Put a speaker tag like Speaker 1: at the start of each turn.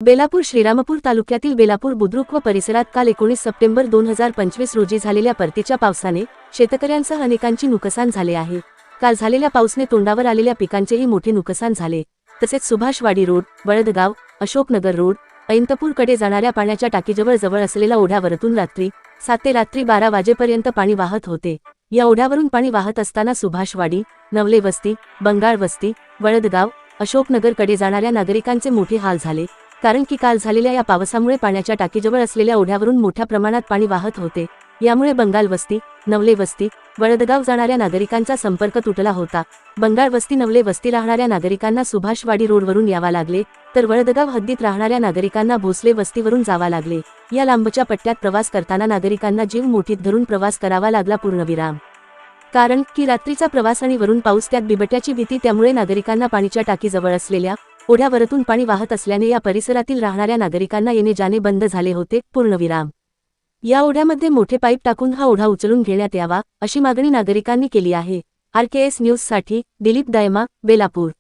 Speaker 1: बेलापूर श्रीरामपूर तालुक्यातील बेलापूर बुद्रुक व परिसरात काल 19 सप्टेंबर 2025 रोजी झालेल्या परतीच्या पावसाने शेतकऱ्यांसह अनेकांची नुकसान झाले आहे। काल झालेल्या पावसाने तोंडावर आलेल्या पिकांचेही मोठे नुकसान झाले। तसेच सुभाषवाडी रोड, वळदगाव, अशोकनगर रोड, ऐंतपूर कडे जाणाऱ्या पाण्याच्या टाकीजवळ जवळ असलेल्या ओढ्यावरतून रात्री 7 ते रात्री 12 वाजेपर्यंत पाणी वाहत होते। या ओढ्यावरून पाणी वाहत असताना सुभाषवाडी, नवले वस्ती, बंगाळ वस्ती, वळदगाव, अशोकनगर कडे जाणाऱ्या नागरिकांचे मोठे हाल झाले। कारण की काल झालेल्या या पावसामुळे पाण्याच्या टाकीजवळ असलेल्या ओढ्यावरून मोठ्या प्रमाणात पाणी वाहत होते। यामुळे बंगाल वस्ती, नवले वस्ती, वळदगाव जाणाऱ्या नागरिकांचा संपर्क तुटला होता। बंगाळ वस्ती, नवले वस्ती राहणाऱ्या नागरिकांना सुभाषवाडी रोडवरून यावा लागले, तर वळदगाव हद्दीत राहणाऱ्या नागरिकांना भोसले वस्तीवरून जावा लागले। या लांबच्या पट्ट्यात प्रवास करताना नागरिकांना जीव मुठीत धरून प्रवास करावा लागला पूर्णविराम। कारण की रात्रीचा प्रवास आणि वरून पाऊस, त्यात बिबट्याची भीती, त्यामुळे नागरिकांना पाणीच्या टाकीजवळ असलेल्या ओढ्यावरतून पाणी वाहत असल्याने या परिसरातील राहणाऱ्या नागरिकांना येणे जाणे बंद झाले होते पूर्णविराम। या ओढ्यामध्ये मोठे पाईप टाकून हा ओढा उचलून घेण्यात यावा, अशी मागणी नागरिकांनी केली आहे। RKS न्यूज साठी दिलीप दायमा, बेलापूर।